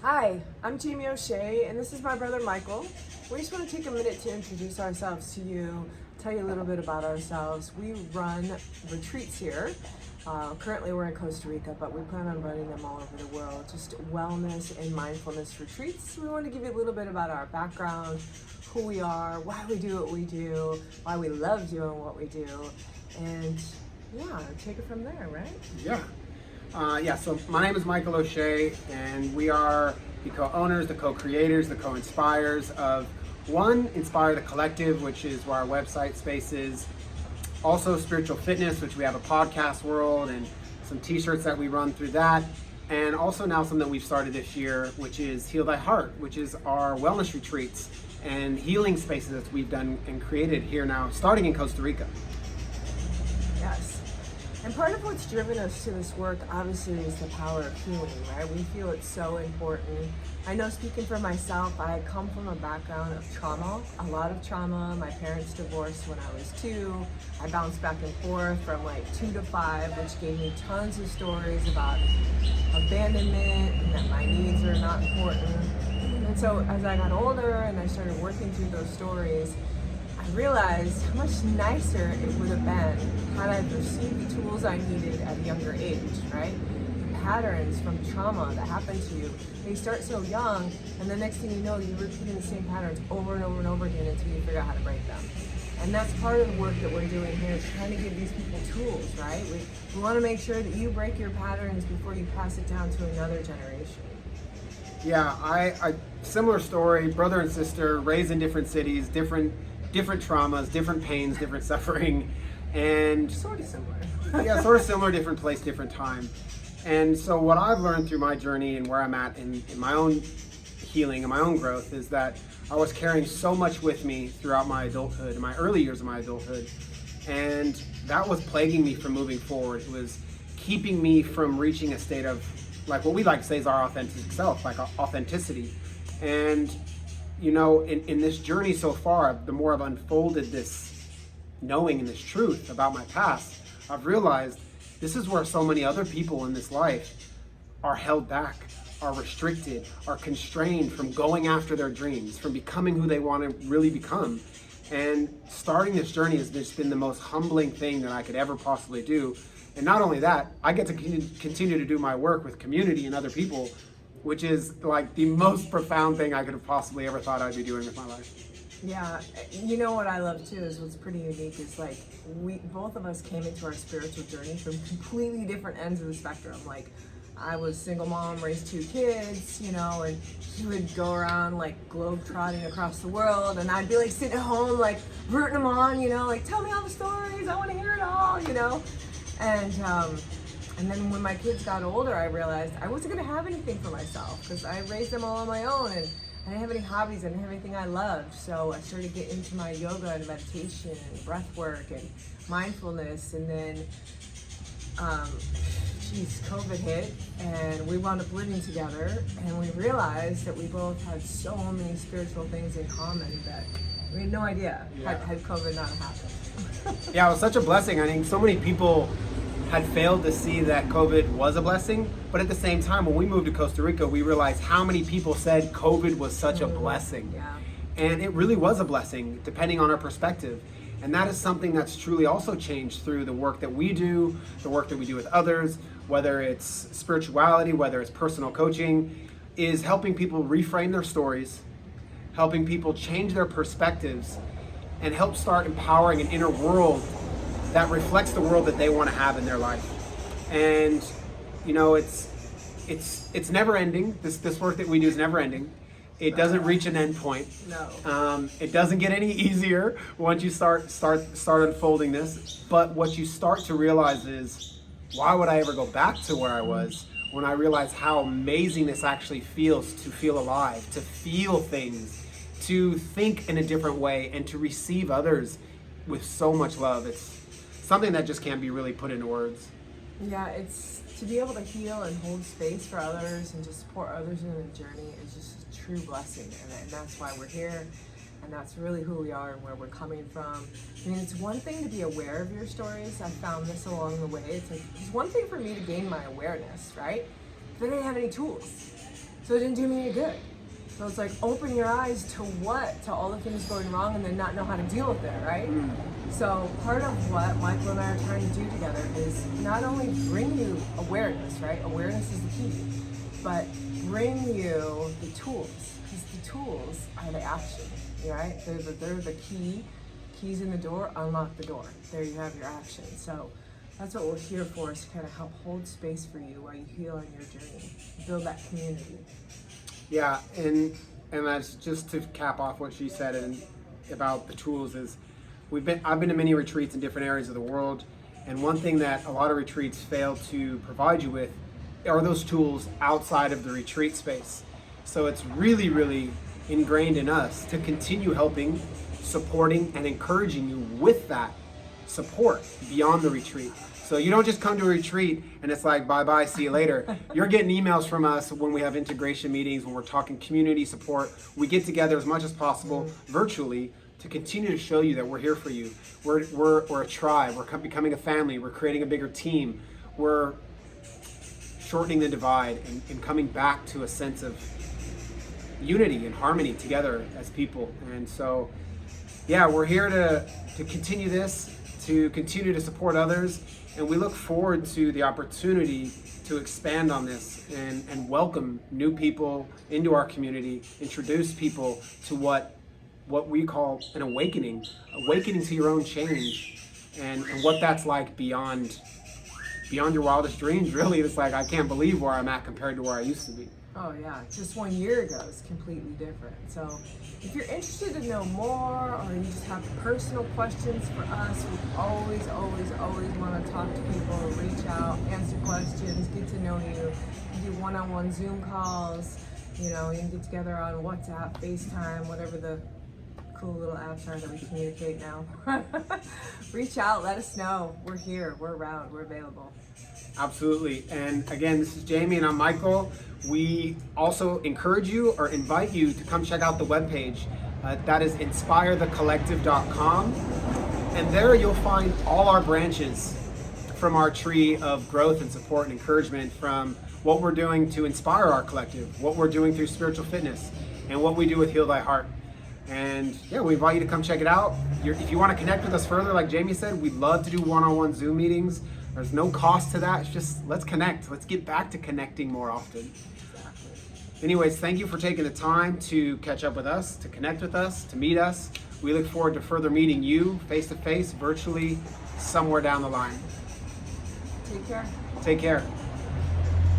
Hi, I'm Jamie O'Shea, and this is my brother Michael. We just want to take a minute to introduce ourselves to you, tell you a little bit about ourselves. We run retreats here. Currently we're in Costa Rica, but we plan on running them all over the world, just wellness and mindfulness retreats. We want to give you a little bit about our background, who we are, why we do what we do, why we love doing what we do, and yeah, take it from there, right? So my name is Michael O'Shea, and we are the co-owners, the co-creators, the co-inspires of Inspire the Collective, which is where our website space is. Also Spiritual Fitness, which we have a podcast world and some t-shirts that we run through that. And also now something that we've started this year, which is Heal Thy Heart, which is our wellness retreats and healing spaces that we've done and created here now, starting in Costa Rica. Yes. And part of what's driven us to this work, obviously, is the power of healing, right? We feel it's so important. I know, speaking for myself, I come from a background of trauma, a lot of trauma. My parents divorced when I was 2. I bounced back and forth from like 2 to 5, which gave me tons of stories about abandonment and that my needs are not important. And so as I got older and I started working through those stories, I realized how much nicer it would have been had I received the tools I needed at a younger age, right? The patterns from trauma that happen to you, they start so young, and the next thing you know, you're repeating the same patterns over and over and over again until you figure out how to break them. And that's part of the work that we're doing here, is trying to give these people tools, right? We want to make sure that you break your patterns before you pass it down to another generation. Yeah, I similar story, brother and sister, raised in different cities, different traumas, different pains, different suffering, and Sort of similar. sort of similar, different place, different time. And so what I've learned through my journey and where I'm at in my own healing and my own growth is that I was carrying so much with me throughout my adulthood, my early years of my adulthood, and that was plaguing me from moving forward. It was keeping me from reaching a state of, like, what we like to say is our authentic self, like authenticity. And you know, in this journey so far, the more I've unfolded this knowing and this truth about my past, I've realized this is where so many other people in this life are held back, are restricted, are constrained from going after their dreams, from becoming who they want to really become. And starting this journey has just been the most humbling thing that I could ever possibly do. And not only that, I get to continue to do my work with community and other people, which is like the most profound thing I could have possibly ever thought I'd be doing with my life. Yeah, you know what I love too is what's pretty unique is like both of us came into our spiritual journey from completely different ends of the spectrum. Like, I was single mom, raised 2 kids, you know, and she would go around like globe trotting across the world, and I'd be like sitting at home like rooting them on, you know, like, tell me all the stories, I want to hear it all, you know. And then when my kids got older, I realized I wasn't going to have anything for myself because I raised them all on my own, and I didn't have any hobbies, I didn't have anything I loved. So I started getting into my yoga and meditation and breath work and mindfulness. And then, COVID hit, and we wound up living together, and we realized that we both had so many spiritual things in common that we had no idea had COVID not happened. Yeah, it was such a blessing. I think so many people had failed to see that COVID was a blessing, but at the same time, when we moved to Costa Rica, we realized how many people said COVID was such a blessing. Yeah. And it really was a blessing, depending on our perspective. And that is something that's truly also changed through the work that we do, the work that we do with others, whether it's spirituality, whether it's personal coaching, is helping people reframe their stories, helping people change their perspectives, and help start empowering an inner world that reflects the world that they want to have in their life. And you know, it's never ending. This work that we do is never ending. It doesn't reach an end point. No. It doesn't get any easier once you start unfolding this. But what you start to realize is, why would I ever go back to where I was when I realize how amazing this actually feels to feel alive, to feel things, to think in a different way, and to receive others with so much love. It's something that just can't be really put into words. Yeah, it's to be able to heal and hold space for others and just support others in the journey is just a true blessing, and that's why we're here, and that's really who we are and where we're coming from. I mean, it's one thing to be aware of your stories. I found this along the way. It's one thing for me to gain my awareness, right? But I didn't have any tools. So it didn't do me any good. So it's like open your eyes to what? To all the things going wrong and then not know how to deal with it, right? So part of what Michael and I are trying to do together is not only bring you awareness, right? Awareness is the key, but bring you the tools, because the tools are the action, right? They're the keys in the door, unlock the door. There you have your action. So that's what we're here for, is to kind of help hold space for you while you heal on your journey, build that community. Yeah, and that's just to cap off what she said and about the tools is I've been to many retreats in different areas of the world, and one thing that a lot of retreats fail to provide you with are those tools outside of the retreat space. So it's really, really ingrained in us to continue helping, supporting, and encouraging you with that support beyond the retreat. So you don't just come to a retreat and it's like, bye-bye, see you later. You're getting emails from us when we have integration meetings, when we're talking community support. We get together as much as possible virtually to continue to show you that we're here for you. We're a tribe. We're becoming a family. We're creating a bigger team. We're shortening the divide and coming back to a sense of unity and harmony together as people. And so, yeah, we're here to continue this, to continue to support others, and we look forward to the opportunity to expand on this and welcome new people into our community, introduce people to what we call an awakening to your own change, and what that's like beyond your wildest dreams. Really, it's like, I can't believe where I'm at compared to where I used to be. Oh yeah, just 1 year ago is completely different. So if you're interested to know more, or you just have personal questions for us, we always want to talk to people, reach out, answer questions, get to know you. You do one-on-one Zoom calls, you can get together on WhatsApp, FaceTime, whatever the cool little apps are that we communicate now. Reach out, let us know. We're here, we're around, we're available. Absolutely. And again, this is Jamie and I'm Michael. We also encourage you or invite you to come check out the webpage. That is inspirethecollective.com. And there you'll find all our branches from our tree of growth and support and encouragement, from what we're doing to inspire our collective, what we're doing through spiritual fitness, and what we do with Heal Thy Heart. And yeah, we invite you to come check it out. If you want to connect with us further, like Jamie said, we'd love to do one-on-one Zoom meetings. There's no cost to that. It's just, let's connect. Let's get back to connecting more often. Anyways, thank you for taking the time to catch up with us, to connect with us, to meet us. We look forward to further meeting you face-to-face, virtually, somewhere down the line. Take care. Take care.